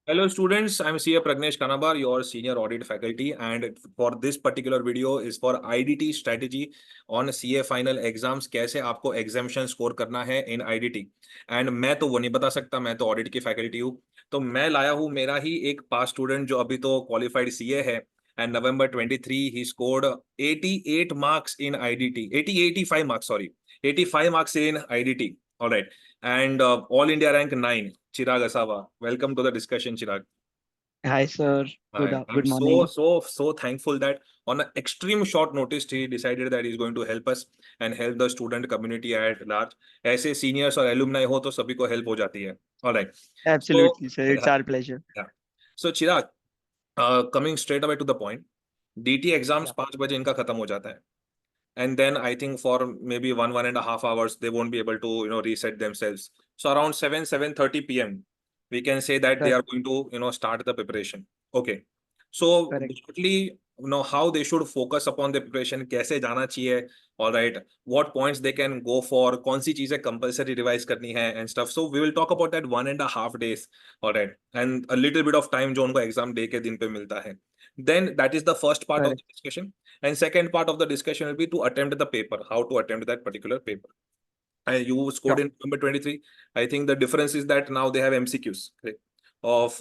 Hello students, I'm CA Pragnesh Kanabar, your senior audit faculty, and for this particular video is for IDT strategy on CA final exams. कैसे आपको exemption score करना है in IDT. And मैं तो वो नहीं बता सकता, मैं तो audit की faculty हूँ. तो मैं लाया हूँ मेरा ही एक past student जो अभी तो qualified CA है. And November 23 he scored 88 marks in IDT. 85 marks, sorry. 85 marks in IDT. All right. And All India rank 9. Chirag Asawa. Welcome to the discussion, Chirag. Hi, sir. Hi. I'm Good morning. so thankful that on an extreme short notice, he decided that he's going to help us and help the student community at large. ऐसे seniors और alumni हो तो सभी को help हो जाती है. All right. So, Absolutely, sir. It's yeah, our pleasure. yeah. So Chirag, coming straight away to the point, DT exams Yeah. 5 बजे इनका खत्म हो जाता है. And then I think for maybe 1.5 hours, they won't be able to, reset themselves. So around 7:30 p.m., we can say that they Correct. are going to, start the preparation. Okay. So Correct. basically, how they should focus upon the preparation, कैसे जाना चाहिए, all right, what points they can go for, कौन सी चीजें compulsory revise करनी है and stuff. So we will talk about that 1.5 days, all right, and a little bit of time जो उनको exam day के दिन पे मिलता है. Then that is the first part of Correct. the discussion. And second part of the discussion will be to attempt the paper, how to attempt that particular paper. And you scored Sure. in number 23. I think the difference is that now they have MCQs, correct, of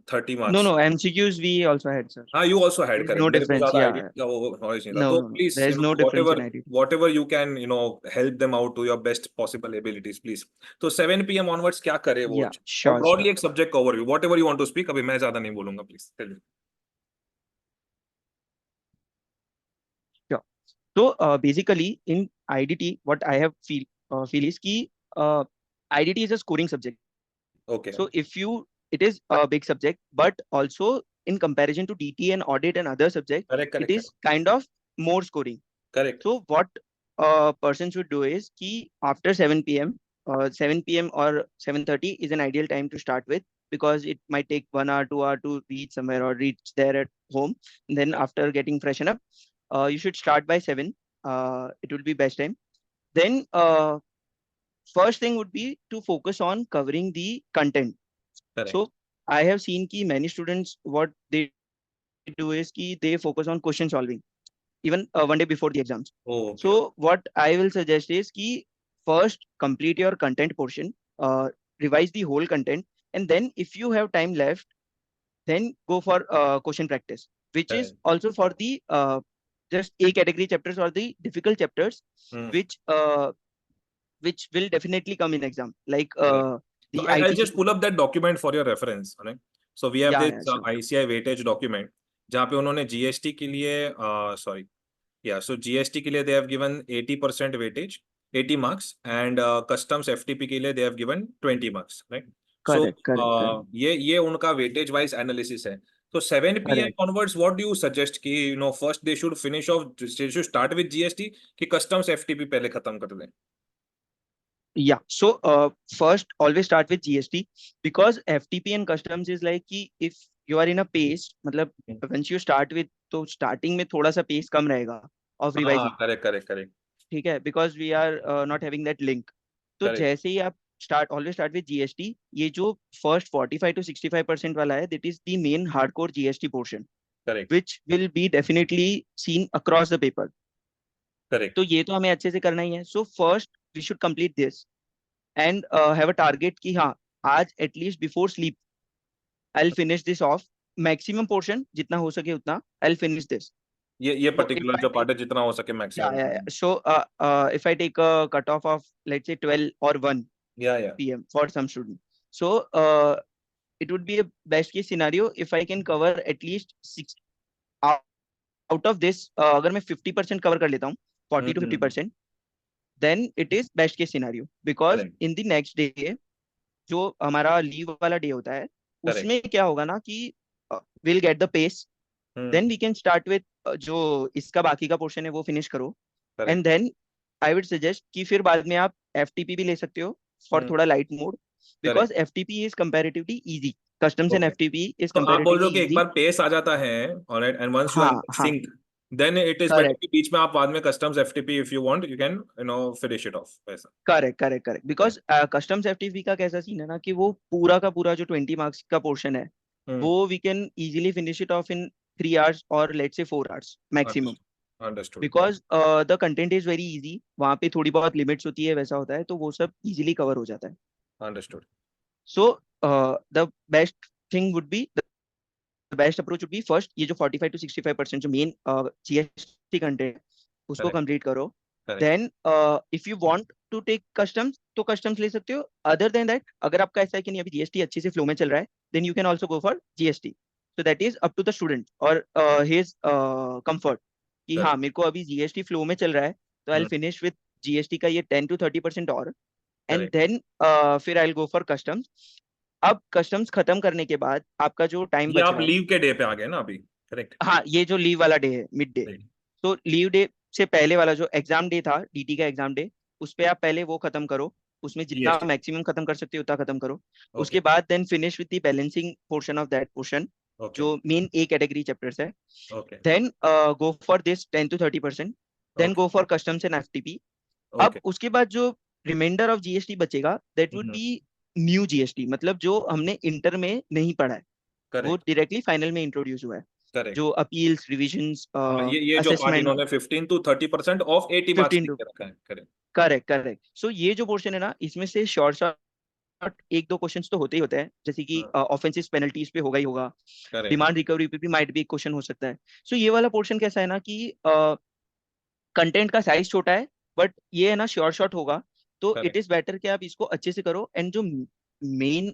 30 No, marks. no. MCQs we also had, sir. हाँ, you also had, There's correct. no मेरे को difference. ज़्यादा Yeah. Idea का वो knowledge नहीं था. No, तो no, no. please, There's no difference whatever in identity. whatever you can, help them out to your best possible abilities, please. तो 7 p.m. onwards क्या करे वो? Yeah. और Sure, broadly sure. एक subject का overview, whatever you want to speak. अभी मैं ज़्यादा नहीं बोलूँगा, please. Tell me. Sure. So, basically, in IDT, what I have feel is कि IDT is a scoring subject. Okay. So, it is a big subject, but also in comparison to DT and audit and other subjects, Correct, it correct, is kind of more scoring. correct. So what a person should do is कि after 7 p.m. 7 p.m. or 7:30 is an ideal time to start with because it might take 1 hour, 2 hour to reach somewhere or reach there at home. And then after getting freshen up, you should start by 7. It will be best time. Then first thing would be to focus on covering the content. Correct. So I have seen कि many students what they do is कि they focus on question solving even 1 day before the exams. Oh, okay. So what I will suggest is कि first complete your content portion, revise the whole content, and then if you have time left, then go for question practice, which is Correct. also for the just A category chapters or the difficult chapters, Hmm. which which will definitely come in exam, like Correct. So the I'll just ITC. pull up that document for your reference. Right? So we have Yeah, this yeah, sure. ICI weightage document जहाँ पे उन्होंने GST के लिए sorry, yeah, so GST के लिए they have given 80% weightage, 80 marks, and customs FTP के लिए they have given 20 marks, right? So Correct, correct, correct, ये उनका weightage wise analysis है. So 7 p.m. correct. onwards, what do you suggest कि first they should finish off, they should start with GST कि customs FTP पहले खत्म कर दें? Yeah. So first, always start with GST because FTP and customs is like कि if you are in a pace, मतलब once you start with तो starting में थोड़ा सा pace कम रहेगा of हाँ, revising. correct, correct, correct, ठीक है, because we are not having that link. तो correct, जैसे ही आप always start with GST, ये जो first 45 to 65% वाला है, that is the main hardcore GST portion, correct, which will be definitely seen across the paper. correct. तो ये तो हमें अच्छे से करना ही है. So first we should complete this and have a target कि हाँ आज at least before sleep I'll finish this off maximum portion जितना हो सके उतना I'll finish this. ये So if पर्टिकुलर I जो take पार्ट है जितना हो सके yeah, maximum. yeah, yeah. So if I take a cutoff of let's say 12 or या 1 p.m. for some student, so it would be a best case scenario if I can cover at least 6 out out of this. अगर मैं 50% cover कर लेता हूँ 40 to 50%, then it is best case scenario because correct, in the next day जो हमारा leave वाला day होता है करेक्ट. उसमें क्या होगा ना कि will get the pace, then we can start with जो इसका बाकी का पोर्शन है वो फिनिश करो. And correct, then I would suggest कि फिर बाद में आप एफटीपी भी ले सकते हो फॉर थोड़ा light mode because correct. FTP is comparatively easy. Customs and okay. FTP is तो आप बोल रहे कंपैरेटिवली हो कि एक इजी. बार पेस आ जाता है, alright, and once you are हाँ हाँ. Sync, then it is better correct कि बीच में आप बाद में customs FTP if you want you can finish it off वैसा. Correct correct correct because customs FTP का कैसा सीन है ना कि वो पूरा का पूरा जो 20 मार्क्स का पोर्शन है Hmm. वो we can easily finish it off in 3 hours or let's say 4 hours maximum. Understood. Because the content is very easy, वहाँ पे थोड़ी बहुत लिमिट्स होती है, वैसा होता है, तो वो सब इजीली कवर हो जाता है. Understood. So the best thing would be, the best approach would be, first ये जो 45 to 65% जो मेन जीएसटी कंटेंट उसको Correct. कंप्लीट करो. Correct. Then if you want to take customs तो कस्टम्स ले सकते हो. अदर देन दैट, अगर आपका ऐसा है कि नहीं अभी जीएसटी अच्छे से फ्लो में चल रहा है, then you can also go for GST. So that is up to the student और हिज कंफर्ट कि हाँ Correct. मेरे को अभी जीएसटी फ्लो में चल रहा है, तो I will Hmm. Finish with GST का ये 10 to 30% और, एंड Correct. देन फिर I will go for customs. अब कस्टम्स खत्म करने के बाद आपका जो टाइम ये बच आप रहा है, लीव के डे पे आ गए ना अभी? करेक्ट. हाँ ये जो लीव वाला डे है, मिड डे, तो लीव डे से पहले वाला जो एग्जाम डे था, डीटी का एग्जाम डे, उस पे आप पहले वो खत्म करो. उसमें जितना जीएसटी. मैक्सिमम खत्म कर सकते हो उतना खत्म करो. ओके. उसके बाद then finish with the balancing portion of that portion, okay. जो मेन ए कैटेगरी चैप्टर्स है. Okay. Then go for this 10 to 30%. Then okay. Go for customs and FTP. अब ओके. उसके बाद जो रिमाइंडर ऑफ जीएसटी बचेगा, that would hmm. Be new GST, मतलब जो हमने इंटर में नहीं पढ़ा है, वो करेक्ट. डायरेक्टली फाइनल में इंट्रोड्यूस हुआ है. करेक्ट. जो अपील्स, रिविजन्स, हाँ, ये जो पार्ट असेसमेंट, इन्होंने 15 to 30% ऑफ 80 मार्क्स 15 लिख टू, के रखा है. करेक्ट. Correct correct. सो ये जो पोर्शन है ना, इसमें से शॉर्ट शॉर्ट एक दो क्वेश्चंस तो होते ही होते हैं, जैसे कि हाँ. ऑफेंसिव पेनल्टीज पे होगा ही होगा, करेक्ट. डिमांड रिकवरी पे भी माइट भी एक क्वेश्चन हो सकता है. सो ये वाला पोर्शन कैसा है ना कि कंटेंट का साइज छोटा है, बट ये है ना शॉर्ट शॉर्ट होगा, तो इट करेक्ट. इज बेटर कि आप इसको अच्छे से करो. एंड जो मेन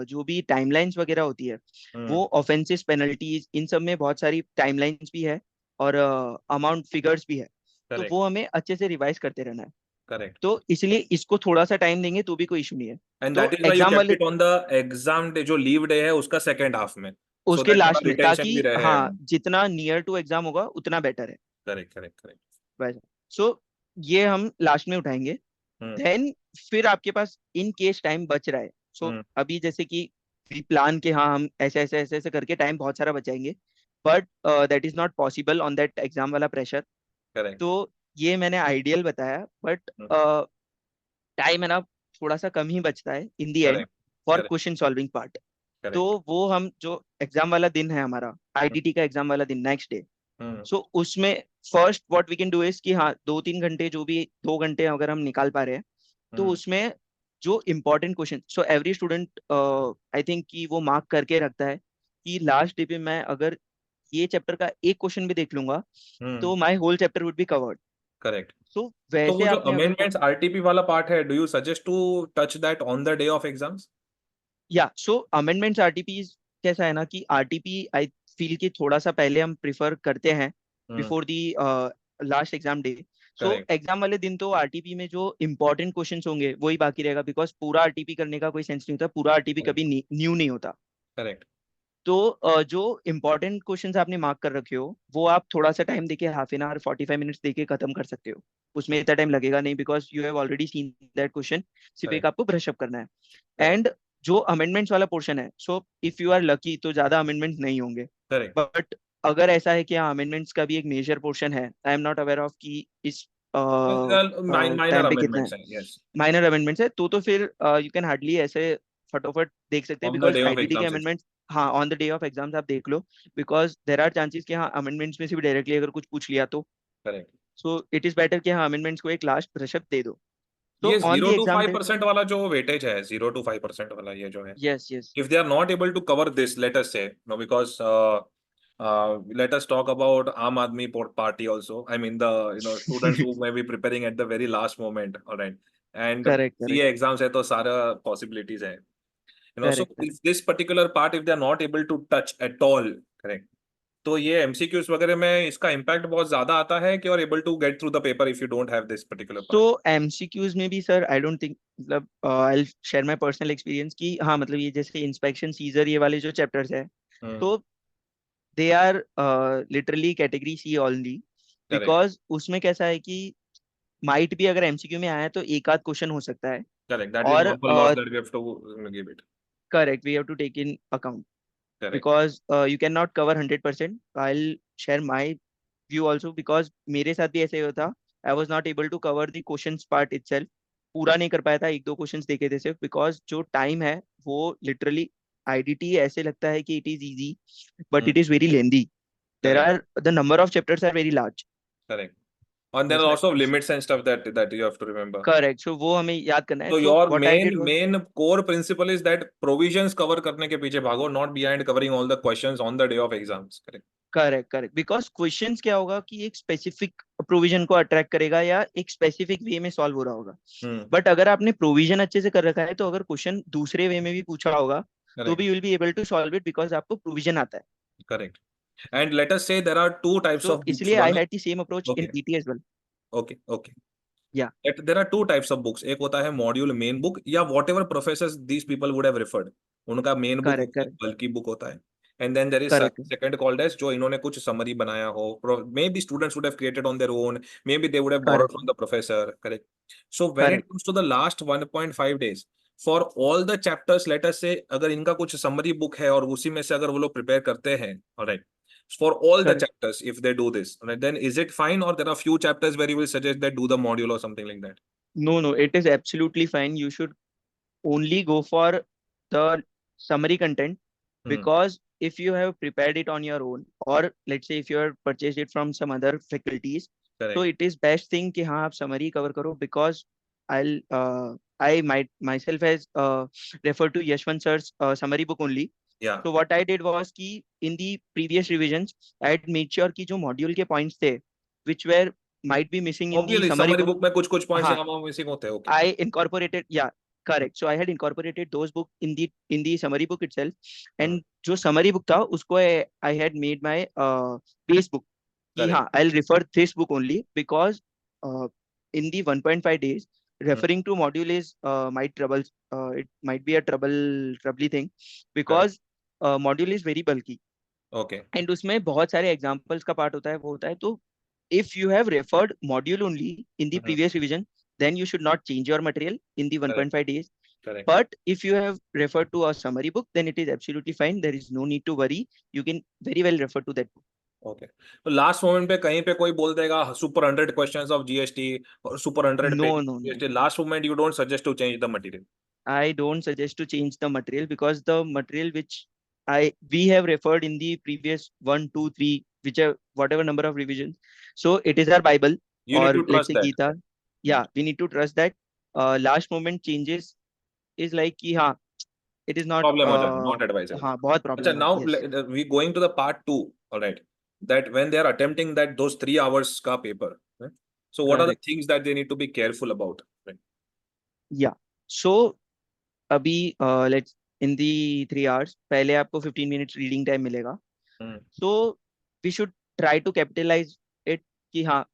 जो भी टाइमलाइंस वगैरह होती है, हम्म. वो ऑफेंसिव पेनल्टीज, इन सब में बहुत सारी टाइमलाइंस भी है और अमाउंट फिगर्स भी है, तो करेक्ट. वो हमें अच्छे से रिवाइज करते रहना है. करेक्ट. तो इसलिए इसको थोड़ा सा टाइम देंगे तो भी कोई इशू नहीं है. एंड तो that is why you exam kept वाले it on the exam day, जो लीव डे है उसका सेकंड हाफ में, सो उसके दैट थोड़ा लास्ट में, रिटेंशन ताकि भी रहे. हाँ जितना नियर टू एग्जाम होगा उतना बेटर है. करेक्ट. करेक्ट. करेक्ट. वैसा. सो ये हम लास्ट में उठाएंगे. हम्म. देन फिर आपके पास इन केस टाइम बच रहा है, सो हम्म. अभी जैसे कि प्लान के हाँ हम ऐसे ऐसे ऐसे ऐसे करके टाइम बहुत सारा बचाएंगे, but that is not possible on that exam वाला प्रेशर. करेक्ट. तो ये मैंने आइडियल बताया, बट टाइम है ना थोड़ा सा कम ही बचता है in the end correct. For correct. Question solving part. तो करेक्ट. वो हम जो एग्जाम वाला दिन है हमारा, आईडीटी का एग्जाम वाला दिन, नेक्स्ट डे, हम्म. सो उसमें first what we can do is कि हाँ 2-3 घंटे, जो भी 2 घंटे अगर हम निकाल पा रहे हैं, तो हम्म. उसमें जो important question, so every student I think कि वो मार्क करके रखता है कि लास्ट डे पे मैं अगर ये चैप्टर का एक क्वेश्चन भी देख लूंगा, हम्म. तो my whole chapter would be covered. Correct. So तो वो वैसे जो आपने अगर अमेंडमेंट्स आरटीपी वाला पार्ट है, do you suggest to touch that on the day of exams? या सो अमेंडमेंट्स आरटीपी कैसा है ना कि आरटीपी आई फील कि थोड़ा सा पहले हम प्रिफर करते हैं hmm. Before the last exam day. So correct. Exam वाले दिन तो आरटीपी में जो इंपॉर्टेंट क्वेश्चंस होंगे वही बाकी रहेगा, बिकॉज पूरा आरटीपी करने का कोई सेंस नहीं होता, पूरा आरटीपी कभी न्यू नहीं होता. करेक्ट. तो जो इंपॉर्टेंट क्वेश्चंस आपने मार्क कर रखे हो, वो आप थोड़ा सा टाइम देके, ½ एन आवर 45 मिनट्स देके खत्म कर सकते हो. उसमें इतना टाइम लगेगा नहीं, because you have already seen that question. सिर्फ एक करेक्ट. आपको ब्रश अप करना है. करेक्ट. एंड जो अमेंडमेंट्स वाला पोर्शन है, so if you are lucky तो ज्यादा अमेंडमेंट्स नहीं होंगे, करेक्ट. बट अगर ऐसा है कि हाँ अमेंडमेंट्स का भी एक मेजर पोर्शन है, आई एम नॉट अवेयर ऑफ कि इस माइनर टाइम पे कितना है, अमेंडमेंट्स हैं, यस. माइनर अमेंडमेंट्स है, तो फिर यू कैन हार्डली ऐसे फटाफट देख सकते हैं, on the because day of IDT के एग्जाम्स. अमेंडमेंट्स हाँ on the day of exams आप देख लो, बिकॉज देर आर चांसेस कि हाँ अमेंडमेंट्स में से भी डायरेक्टली अगर कुछ पूछ लिया तो, correct. So it is better कि हाँ अमेंडमेंट्स को एक लास्ट ब्रशअप दे दो. तो ये on the zero to exam five day, percent वाला जो वेटेज है, 0 to 5% वाला, ये जो है, yes yes, if they are not able to cover this, let us say, no, because let us talk about Aam Aadmi Party also. I mean, the students who may be preparing at the very last moment, all right, and correct correct CA exams है तो सारा possibilities है, so correct. if this particular part, if they are not able to touch at all, correct, तो ये MCQs वगैरह में इसका impact बहुत ज्यादा आता है कि, और able to get through the paper if you don't have this particular तो पार्ट? एमसीक्यूज में भी सर आई डोंट थिंक, मतलब I share my personal experience कि हाँ मतलब ये जैसे इंस्पेक्शन सीजर ये वाले जो चैप्टर्स है, हम्म. तो they are literally category C only, correct. Because उसमें कैसा है कि माइट भी अगर एमसीक्यू में आया तो एक आध क्वेश्चन हो सकता है. करेक्ट. दैट इज और normal loss that we have to give it. Correct, we have to take in account, correct. Because you can not cover 100%. I share my view also, because मेरे साथ भी ऐसे ही होता. I was not able to cover the question part itself, पूरा नहीं कर पाया था, एक दो क्वेश्चंस देखे थे सिर्फ, बिकॉज जो टाइम है वो लिटरली IDT ऐसे लगता है कि it is easy, but Hmm. it is very lengthy. There Correct. are the number of chapters are very large. Correct. And there are ऐसा है also इस limits and stuff that you have to remember. Correct, so वो हमें याद करना है. So So your what I did main was main core principle is that provisions cover करने के पीछे भागो, not behind covering all the questions on the day of exams. Correct. Correct correct, because questions क्या होगा कि एक specific provision को attract करेगा या एक स्पेसिफिक वे में सॉल्व हो रहा होगा. Hmm. बट अगर आपने प्रोविजन अच्छे से कर रखा है तो अगर क्वेश्चन दूसरे वे में भी पूछा होगा तो Correct. भी you will be able to solve it because आपको प्रोविजन आता है. Correct. And let us say there are two types so of books. इसलिए I One, had the same approach in okay, PT as well. okay, okay. या That there are two types of books. एक होता है module main book या whatever professors these people would have referred. उनका main book correct होता है, correct बल्कि book होता है. And then there is correct second called as जो इन्होंने कुछ summary बनाया हो. Maybe students would have created on their own. Maybe they would have borrowed correct from the professor. Correct. So when it correct. comes to the last 1.5 days, for all the chapters, let us say अगर इनका कुछ summary book है और उसी में से अगर वो लोग prepare करते हैं, alright. For all the chapters, if they do this, right, then is it fine, or there are few chapters where you will suggest that do the module or something like that? No, no, it is absolutely fine. You should only go for the summary content, Hmm. because if you have prepared it on your own, or let's say if you have purchased it from some other faculties, so Correct. it is best thing कि हाँ आप summary cover करो, because I might myself has referred to Yashwant sir's summary book only. Yeah. So what I did was कि in the previous revisions I had made sure कि जो module के points थे which were might be missing in the Obviously, summary summary book, book में कुछ कुछ points हाँ यहाँ वहाँ missing होते हैं. Okay. I incorporated, yeah, correct. So I had incorporated those book in the summary book itself, Hmm. and जो summary book था उसको I had made my base book. कि Correct. हाँ, I'll refer this book only because in the 1.5 days Hmm. referring to module is might trouble, it might be a troubly thing, Correct. because module is very bulky Okay. and उसमें बहुत सारे examples का part होता है, वो होता है. तो if you have referred module only in the Hmm. previous revision, then you should not change your material in the Correct. 1.5 days. Correct. But if you have referred to a summary book, then it is absolutely fine. There is no need to worry. You can very well refer to that book. Okay. तो last moment पे कहीं पे कोई बोल देगा super 100 questions of GST और super 100 page No, no, no. GST, last moment you don't suggest to change the material. I don't suggest to change the material, because the material which we have referred in the previous one, two, three, whichever whatever number of revisions. So it is our Bible, You need or to let's trust say that. Gita. Yeah, we need to trust that. Last moment changes is like कि हाँ, it is not problem हो जाता, not advisable. हाँ बहुत अच्छा, problem है. Now Yes, we going to the part 2. Alright. That when they are attempting that those 3 hours का paper, so what are the correct. Things that they need to be careful about? Yeah. So अभी let's in the 3 hours पहले आपको 15 minutes reading time मिलेगा. So we should try to capitalize it कि हाँ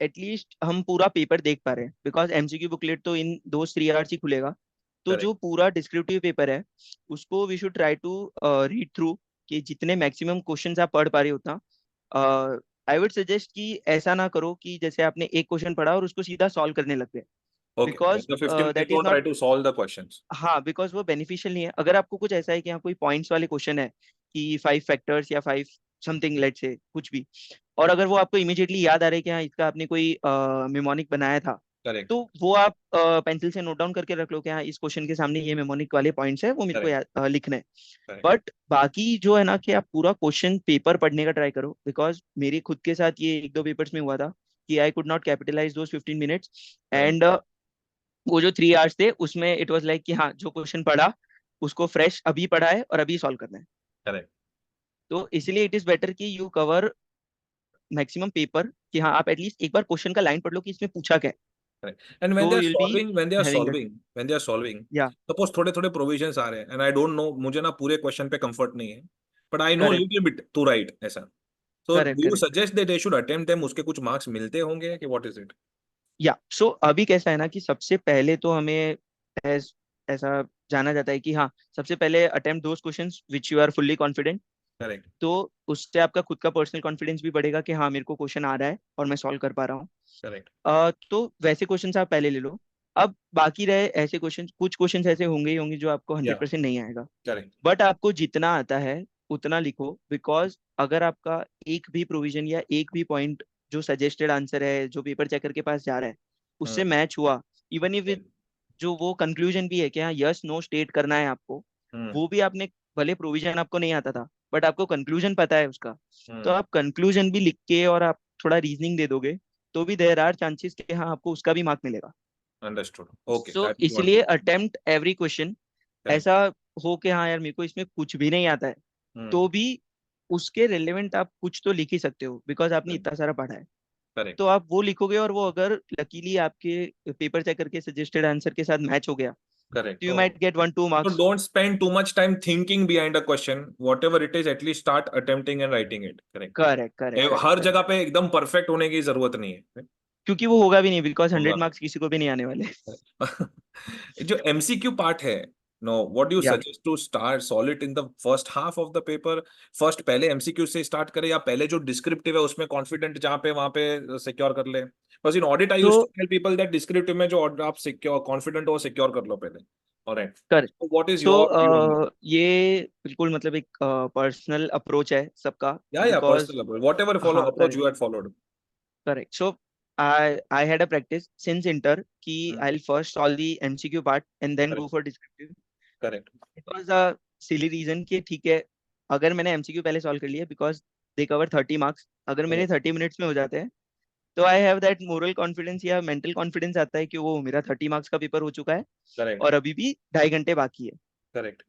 at least हम पूरा paper देख पा रहे हैं, बिकॉज एमसीक्यू बुकलेट तो इन दो 3 hours ही खुलेगा. तो जो करेक्ट. पूरा डिस्क्रिप्टिव पेपर है उसको we should try to read through, कि जितने मैक्सिमम क्वेश्चंस आप पढ़ पा रहे हो उतना. आई वुड सजेस्ट कि ऐसा ना करो कि जैसे आपने एक क्वेश्चन पढ़ा और उसको सीधा सॉल्व करने लग गए, okay, because the 15 minute that is don't try not. To solve the questions. हाँ, बिकॉज वो बेनिफिशियल नहीं है. अगर आपको कुछ ऐसा है कि हाँ कोई पॉइंट्स वाले क्वेश्चन है कि 5 फैक्टर्स या 5 समथिंग लेट से कुछ भी, और अगर वो आपको इमीडिएटली याद आ रहा है कि हाँ इसका आपने कोई मेमोनिक बनाया था, करेक्ट. तो वो आप पेंसिल से नोट डाउन करके रख लो कि हाँ इस क्वेश्चन के सामने ये मेमोनिक वाले पॉइंट्स है, वो मेरे को करेक्ट. लिखना है. करेक्ट. बट बाकी जो है ना कि आप पूरा क्वेश्चन पेपर पढ़ने का ट्राई करो, बिकॉज मेरे खुद के साथ ये एक दो पेपर्स में हुआ था कि I could not capitalize those 15 minutes. Correct. And वो जो 3 hours थे उसमें इट वाज लाइक कि हाँ जो क्वेश्चन पढ़ा उसको फ्रेश अभी पढ़ा है और अभी सॉल्व करना है. करेक्ट. तो इसलिए इट इज बेटर कि यू कवर मैक्सिमम पेपर, कि हाँ आप एटलीस्ट एक बार क्वेश्चन का लाइन पढ़ लो कि इसमें पूछा क्या है. Correct. And when तो they are you will B solving, having that. when they are solving, या suppose थोड़े थोड़े provisions आ रहे हैं, and I don't know, मुझे ना पूरे question पे comfort नहीं है, but I know correct little bit to write ऐसा. So correct do you correct. suggest that they should attempt them? उसके कुछ marks मिलते होंगे कि what is it? या सो अभी कैसा है ना कि सबसे पहले तो हमें ऐसा जाना जाता है कि हाँ सबसे पहले attempt those questions which you are fully confident. Correct. तो उससे आपका खुद का पर्सनल कॉन्फिडेंस भी बढ़ेगा कि हाँ मेरे को क्वेश्चन आ रहा है और मैं सॉल्व कर पा रहा हूँ. Correct. तो वैसे क्वेश्चंस आप पहले ले लो. अब बाकी रहे ऐसे क्वेश्चंस, कुछ क्वेश्चंस ऐसे होंगे ही होंगे जो आपको हंड्रेड Yeah. परसेंट नहीं आएगा, Correct. बट आपको जितना आता है उतना लिखो. बिकॉज अगर आपका एक भी प्रोविजन या एक भी पॉइंट जो सजेस्टेड आंसर है जो पेपर चेकर के पास जा रहा है उससे Hmm. मैच हुआ, इवन इफ Yeah. जो वो कंक्लूजन भी है कि हाँ यस नो स्टेट करना है आपको, वो भी आपने, भले प्रोविजन आपको नहीं आता था बट आपको कंक्लूजन पता है उसका, तो हम्म। आप कंक्लूजन भी लिख के और आप थोड़ा रीजनिंग दे दोगे तो भी देयर आर चांसेस कि हाँ आपको उसका भी मार्क मिलेगा। Understood, okay, so that is what इसलिए we. Attempt every question, correct. ऐसा हो कि हाँ यार मेरे को इसमें कुछ भी नहीं आता है, हम्म। तो भी उसके रिलेवेंट आप कुछ तो लिख ही सकते हो बिकॉज आपने इतना सारा पढ़ा है। करेक्ट। तो आप वो लिखोगे और वो अगर लकीली आपके पेपर चेकर के सजेस्टेड आंसर के साथ मैच हो गया करेक्ट। तो you might get 1-2 So marks. don't spend too much time thinking behind a question. Whatever it is, at least start attempting and writing it. Correct. Correct correct correct her correct. जगह पे एकदम perfect होने की जरूरत नहीं है। क्योंकि वो होगा भी नहीं बिकॉज होगा 100 मार्क्स किसी को भी नहीं आने वाले। जो एमसीक्यू पार्ट है, नो, व्हाट डू यू या suggest to start solve it in the first half of the paper? First पहले एमसीक्यू से स्टार्ट करें, या पहले जो डिस्क्रिप्टिव है उसमें कॉन्फिडेंट जहाँ पे वहां पे सिक्योर कर ले? बस इन ऑडिट आई तो used to tell people that descriptive में जो आप सिक्योर कॉन्फिडेंट हो सिक्योर कर लो पहले। Alright, correct. So what is so your view on? ये बिल्कुल मतलब एक पर्सनल अप्रोच है सबका या because personal approach, whatever follow हाँ approach correct you had followed. Correct. So I had a practice since inter कि hmm. I'll first solve the MCQ part and then go correct. for descriptive। Correct. It was a silly reason कि ठीक है अगर मैंने MCQ पहले solve कर लिया because they cover 30 marks, अगर मेरे करेक्ट। 30 मिनट्स में हो जाते हैं तो I have that moral confidence या मेंटल कॉन्फिडेंस आता है कि वो मेरा 30 मार्क्स का पेपर हो चुका है करेक्ट। और अभी भी 2.5 घंटे बाकी है। करेक्ट।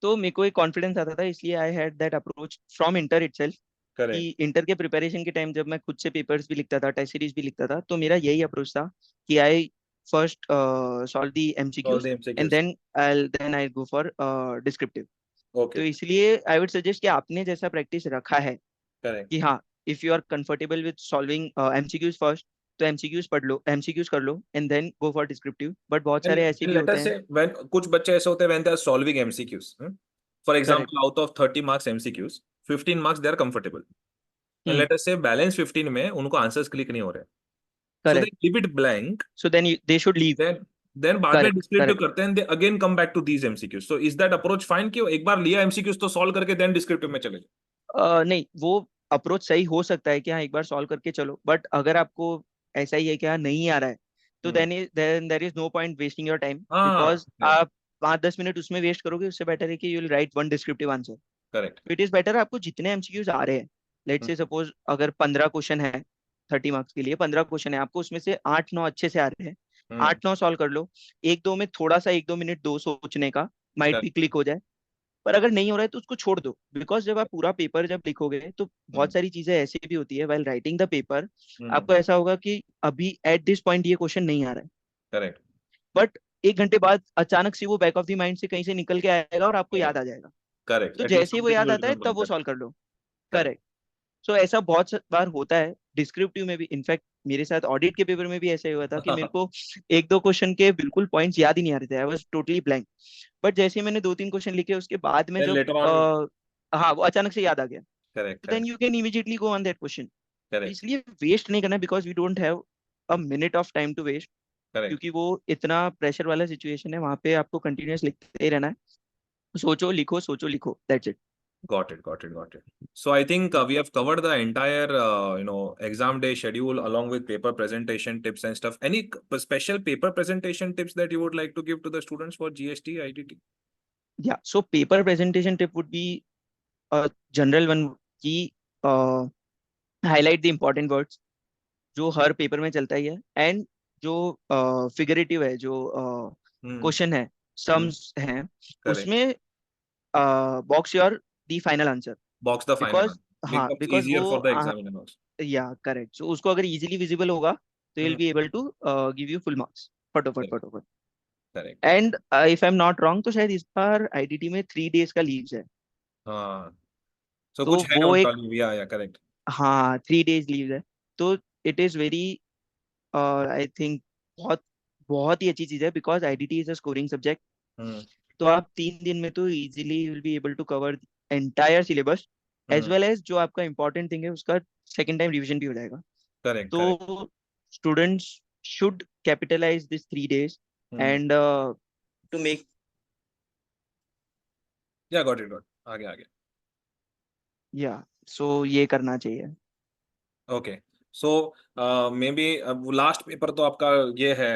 तो मेरे को एक कॉन्फिडेंस आता था इसलिए I had that approach from inter itself कि करेक्ट। इंटर के प्रिपरेशन के टाइम जब मैं खुद से पेपर्स भी लिखता था, टेस्ट सीरीज भी लिखता था, तो मेरा यही अप्रोच था कि I first solve the all the MCQs and MCQs. Then I go for descriptive. तो ओके। इसलिए आई वुड सजेस्ट कि आपने जैसा प्रैक्टिस रखा है करेक्ट। कि हाँ if you are comfortable with solving MCQs first तो एमसीक्यूज पढ़ लो, एमसीक्यूज कर लो and then go for descriptive. But बहुत एंड सारे ऐसे एंड भी लेट होते अस हैं। से व्हेन कुछ बच्चे ऐसे होते हैं when they are solving MCQs, for correct. Example out of 30 marks MCQs, 15 marks they are comfortable, and hmm. Let us say balance 15 में उनको आंसर्स क्लिक नहीं हो रहे, so they correct. Leave it blank. So then they should leave. Then बाद में correct descriptive correct. करते हैं, they again come back to these MCQs. So is that approach fine कि एक बार लिया एमसीक्यूज तो सॉल्व करके देन डिस्क्रिप्टिव में चले जाओ? नहीं वो अप्रोच सही हो सकता है कि हाँ एक बार सॉल्व करके चलो, बट अगर आपको ऐसा ही है कि हाँ नहीं आ रहा है तो hmm. Then there is no point wasting your time हाँ। बिकॉज आप 5-10 मिनट उसमें वेस्ट करोगे, उससे बेटर है कि you will write one descriptive answer. Correct. तो इट इज बेटर आपको जितने एमसीक्यूज आ रहे हैं, लेट्स से सपोज अगर 15 क्वेश्चन है, 30 मार्क्स के लिए 15 क्वेश्चन है, आपको उसमें से 8-9 अच्छे से आ रहे हैं, हम्म। 8-9 सॉल्व कर लो। एक दो में थोड़ा सा 1-2 मिनट दो सोचने का माइट भी क्लिक हो जाए, पर अगर नहीं हो रहा है तो उसको छोड़ दो बिकॉज जब आप पूरा पेपर जब लिखोगे तो बहुत सारी चीजें ऐसी भी होती है while writing the paper. Correct. आपको ऐसा होगा कि अभी एट दिस पॉइंट ये क्वेश्चन नहीं आ रहा है, करेक्ट। बट 1 घंटे बाद अचानक से वो बैक ऑफ द माइंड से कहीं से निकल के आएगा और आपको याद आ जाएगा। करेक्ट, तो एटलीस्ट जैसे ही वो समथिंग यू याद विल आता है तब वो रिमेंबर। सॉल्व कर लो। करेक्ट। करेक्ट। सो ऐसा बहुत बार होता है डिस्क्रिप्टिव में भी, इनफैक्ट मेरे साथ ऑडिट के पेपर में भी ऐसा ही हुआ था कि मेरे को 1-2 क्वेश्चन के बिल्कुल पॉइंट्स याद ही नहीं आ रहे थे, I was totally blank. But जैसे ही मैंने 2-3 क्वेश्चन लिखे उसके बाद में देन जब लेटर ऑन। हाँ वो अचानक से याद आ गया, करेक्ट। तो then correct. You can immediately go on that question. तो करेक्ट। इसलिए वेस्ट नहीं करना because we don't have a minute of time to waste, correct. क्योंकि वो इतना प्रेशर वाला सिचुएशन है, वहां पे आपको कंटिन्यूअस लिखते ही रहना है। सोचो लिखो, that's it. Got it, got it, got it. So I think we have covered the entire, exam day schedule along with paper presentation tips and stuff. Any special paper presentation tips that you would like to give to the students for GST, IDT? या so paper presentation tip would be general one की highlight the important words जो हर paper में चलता ही है, and जो figurative है, जो Hmm. Question है, Hmm. सम्स हैं, Correct. उसमें box your the final answer. Box the final because one. हाँ Becomes बिकॉज easier वो for the examiner also. या करेक्ट, सो उसको अगर इजीली विजिबल होगा तो you will Hmm. Be able to give you full marks फटाफट Correct. फटाफट। Correct. And if I am not wrong तो शायद इस बार आईडीटी में 3 डेज का लीव्स है। हाँ, so तो कुछ है वो उनका एक, leave, yeah, correct. हाँ 3 डेज लीव्स है। तो it is very I think बहुत बहुत ही अच्छी चीज है because IDT is a scoring subject. Hmm. तो आप 3 दिन में तो easily will be able to cover entire syllabus, as Hmm. Well as जो आपका इंपॉर्टेंट थिंग है उसका सेकेंड टाइम रिविजन भी हो जाएगा। Correct, correct. तो students should capitalize this 3 days Hmm. And to make, Yeah, got it, got it. आगे आगे. या सो ये करना चाहिए। Okay. So maybe last paper तो आपका ये है,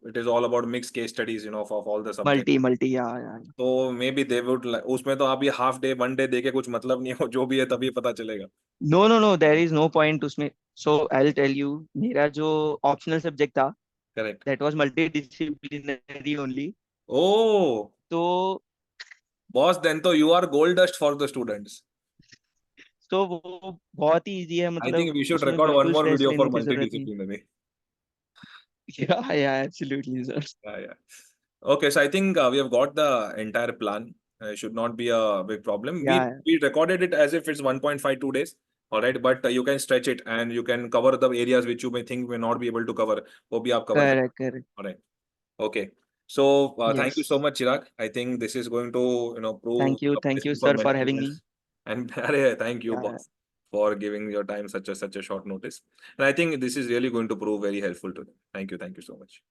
it is all about mixed case studies, of all the subjects. multi, yeah. तो maybe they would उसमें तो आप ये half day 1 day देके कुछ मतलब नहीं हो, जो भी है तभी पता चलेगा. No, there is no point उसमें. So I'll tell you, मेरा जो optional subject था, Correct. that was multidisciplinary only. Oh, तो boss, then तो you are gold dust for the students. वो बहुत ही easy है, I मतलब think we should उसमें record one बिल्कुल more stress video for लेने की जरूरत नहीं. multidisciplinary. Yeah, absolutely, sir. Yeah. Okay, so I think we have got the entire plan. Should not be a big problem. We Yeah, we recorded it as if it's 1.52 days. All right, but you can stretch it and you can cover the areas which you may think may not be able to cover. वो भी आप cover कर. correct. All right. Okay. So thank you so Yes. much, Chirag. I think this is going to prove Thank you, useful for sir, for many having students. me. And thank you, Yeah, boss, for giving your time such a short notice. And I think this is really going to prove very helpful to them. Thank you so much.